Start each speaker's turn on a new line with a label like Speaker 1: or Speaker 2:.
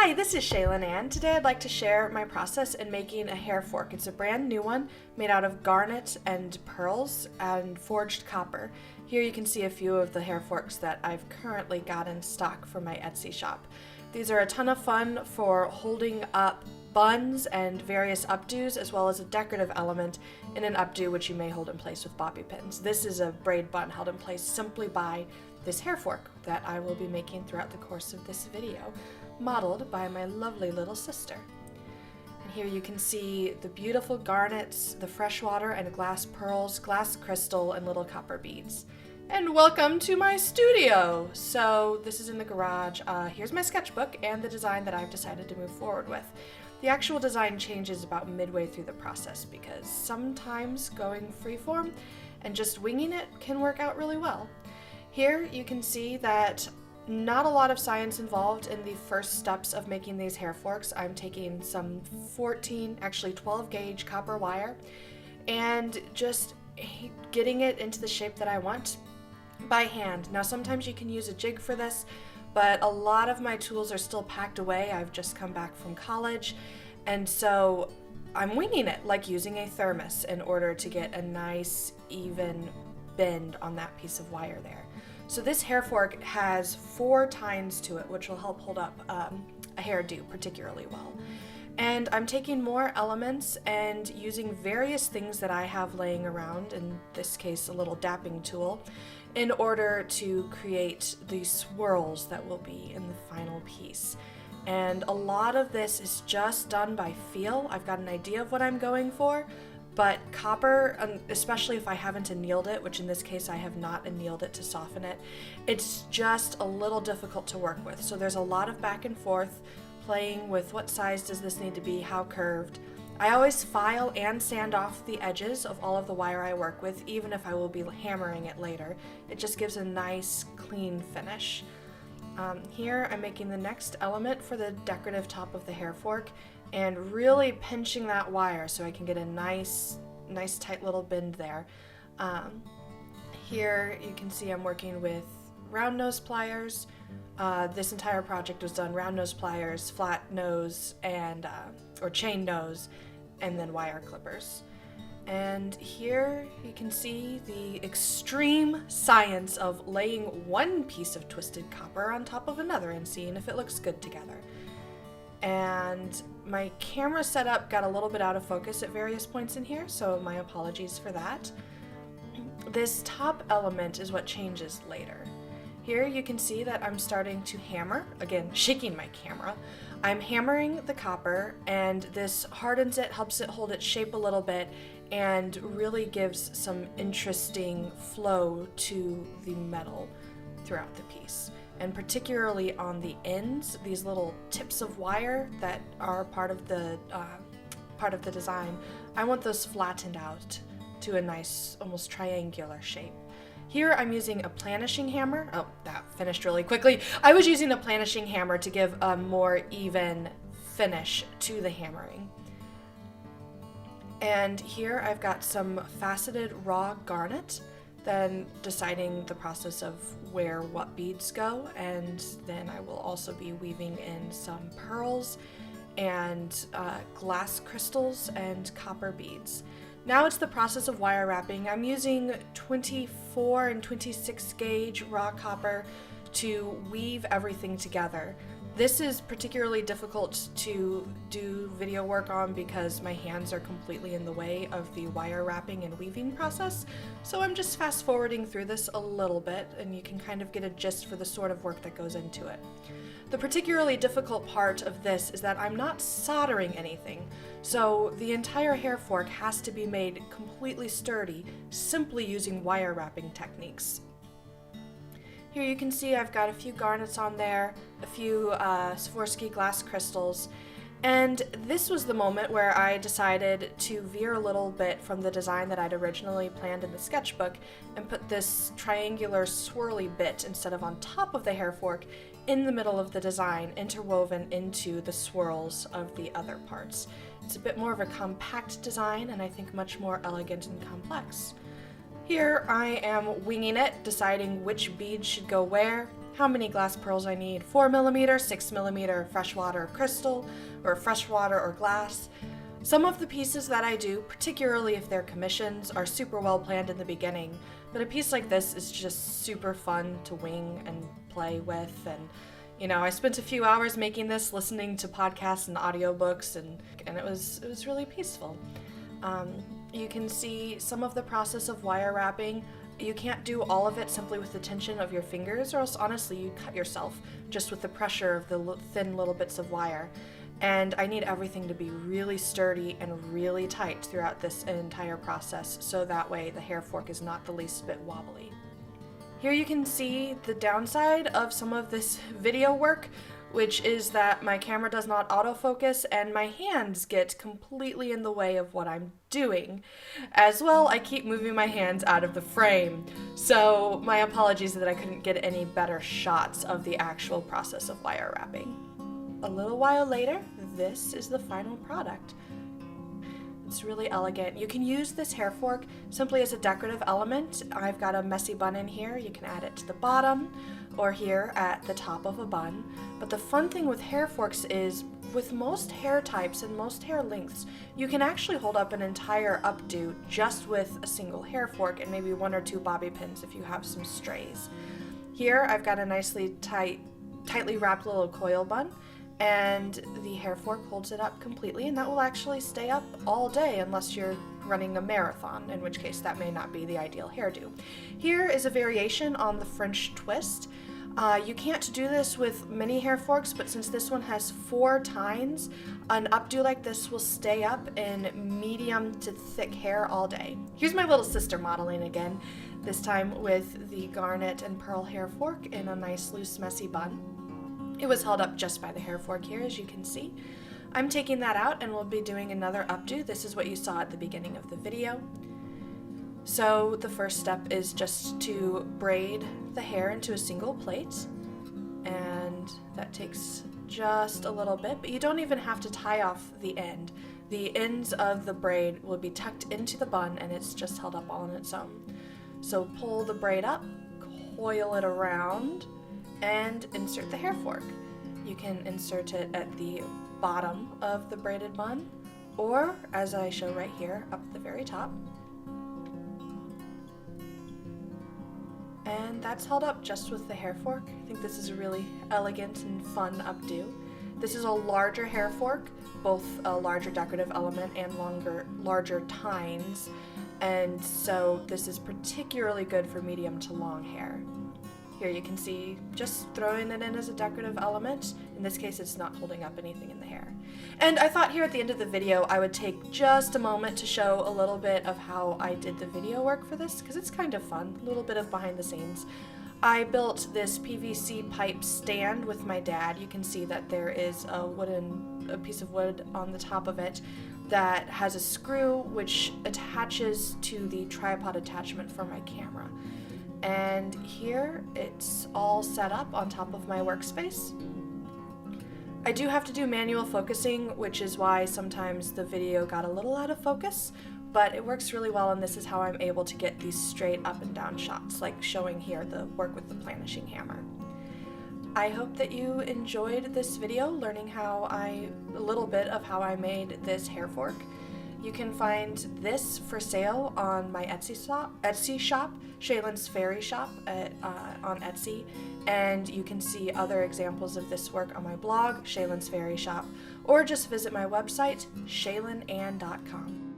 Speaker 1: Hi, this is Shaylin Ann. Today I'd like to share my process in making a hair fork. It's a brand new one made out of garnet and pearls and forged copper. Here you can see a few of the hair forks that I've currently got in stock for my Etsy shop. These are a ton of fun for holding up buns and various updos, as well as a decorative element in an updo which you may hold in place with bobby pins. This is a braid bun held in place simply by this hair fork that I will be making throughout the course of this video, modeled by my lovely little sister. And here you can see the beautiful garnets, the freshwater and glass pearls, glass crystal, and little copper beads. And welcome to my studio! So this is in the garage. Here's my sketchbook and the design that I've decided to move forward with. The actual design changes about midway through the process because sometimes going freeform and just winging it can work out really well. Here you can see that not a lot of science involved in the first steps of making these hair forks. I'm taking some 12 gauge copper wire and just getting it into the shape that I want by hand. Now sometimes you can use a jig for this, but a lot of my tools are still packed away. I've just come back from college, and so I'm winging it, like using a thermos in order to get a nice even bend on that piece of wire there. So this hair fork has 4 tines to it, which will help hold up a hairdo particularly well. And I'm taking more elements and using various things that I have laying around, in this case a little dapping tool, in order to create the swirls that will be in the final piece. And a lot of this is just done by feel. I've got an idea of what I'm going for, but copper, especially if I haven't annealed it, which in this case I have not annealed it to soften it, it's just a little difficult to work with. So there's a lot of back and forth, playing with what size does this need to be, how curved. I always file and sand off the edges of all of the wire I work with, even if I will be hammering it later. It just gives a nice, clean finish. Here I'm making the next element for the decorative top of the hair fork and really pinching that wire so I can get a nice tight little bend there. Here you can see I'm working with round nose pliers. This entire project was done round nose pliers, flat nose, and or chain nose, and then wire clippers. And here you can see the extreme science of laying one piece of twisted copper on top of another and seeing if it looks good together. And my camera setup got a little bit out of focus at various points in here, so my apologies for that. This top element is what changes later. Here you can see that I'm starting to hammer, again shaking my camera. I'm hammering the copper, and this hardens it, helps it hold its shape a little bit, and really gives some interesting flow to the metal throughout the piece. And particularly on the ends, these little tips of wire that are part of the design, I want those flattened out to a nice, almost triangular shape. Here I'm using a planishing hammer. Oh, that finished really quickly. I was using a planishing hammer to give a more even finish to the hammering. And here I've got some faceted raw garnet, then deciding the process of where what beads go, and then I will also be weaving in some pearls and glass crystals and copper beads. Now it's the process of wire wrapping. I'm using 24 and 26 gauge raw copper to weave everything together. This is particularly difficult to do video work on because my hands are completely in the way of the wire wrapping and weaving process, so I'm just fast forwarding through this a little bit and you can kind of get a gist for the sort of work that goes into it. The particularly difficult part of this is that I'm not soldering anything, so the entire hair fork has to be made completely sturdy simply using wire wrapping techniques. Here you can see I've got a few garnets on there, a few Swarovski glass crystals, and this was the moment where I decided to veer a little bit from the design that I'd originally planned in the sketchbook and put this triangular swirly bit instead of on top of the hair fork in the middle of the design, interwoven into the swirls of the other parts. It's a bit more of a compact design and I think much more elegant and complex. Here I am winging it, deciding which beads should go where, how many glass pearls I need, 4mm, 6mm, freshwater crystal, or freshwater or glass. Some of the pieces that I do, particularly if they're commissions, are super well planned in the beginning, but a piece like this is just super fun to wing and play with. And you know, I spent a few hours making this, listening to podcasts and audiobooks, and it was really peaceful. You can see some of the process of wire wrapping. You can't do all of it simply with the tension of your fingers, or else honestly you cut yourself just with the pressure of the thin little bits of wire. And I need everything to be really sturdy and really tight throughout this entire process, so that way the hair fork is not the least bit wobbly. Here you can see the downside of some of this video work, which is that my camera does not autofocus and my hands get completely in the way of what I'm doing. As well, I keep moving my hands out of the frame, so my apologies that I couldn't get any better shots of the actual process of wire wrapping. A little while later, this is the final product. It's really elegant. You can use this hair fork simply as a decorative element. I've got a messy bun in here. You can add it to the bottom or here at the top of a bun. But the fun thing with hair forks is, with most hair types and most hair lengths, you can actually hold up an entire updo just with a single hair fork and maybe 1 or 2 bobby pins if you have some strays. Here I've got a nicely tightly wrapped little coil bun, and the hair fork holds it up completely, and that will actually stay up all day unless you're running a marathon, in which case that may not be the ideal hairdo. Here is a variation on the French twist. You can't do this with many hair forks, but since this one has 4 tines, an updo like this will stay up in medium to thick hair all day. Here's my little sister modeling again, this time with the Garnet and Pearl hair fork in a nice loose messy bun. It was held up just by the hair fork here, as you can see. I'm taking that out and we'll be doing another updo. This is what you saw at the beginning of the video. So the first step is just to braid the hair into a single plait, and that takes just a little bit, but you don't even have to tie off the end. The ends of the braid will be tucked into the bun and it's just held up all on its own. So pull the braid up, coil it around, and insert the hair fork. You can insert it at the bottom of the braided bun, or as I show right here, up at the very top. And that's held up just with the hair fork. I think this is a really elegant and fun updo. This is a larger hair fork, both a larger decorative element and larger tines, and so this is particularly good for medium to long hair. Here you can see just throwing it in as a decorative element. In this case, it's not holding up anything in the hair. And I thought here at the end of the video, I would take just a moment to show a little bit of how I did the video work for this, because it's kind of fun, a little bit of behind the scenes. I built this PVC pipe stand with my dad. You can see that there is a piece of wood on the top of it that has a screw which attaches to the tripod attachment for my camera. And here it's all set up on top of my workspace. I do have to do manual focusing, which is why sometimes the video got a little out of focus, but it works really well, and this is how I'm able to get these straight up and down shots, like showing here the work with the planishing hammer. I hope that you enjoyed this video, learning a little bit of how I made this hair fork. You can find this for sale on my Etsy shop, Shaylin's Fairy Shop on Etsy, and you can see other examples of this work on my blog, Shaylin's Fairy Shop, or just visit my website, shaylinann.com.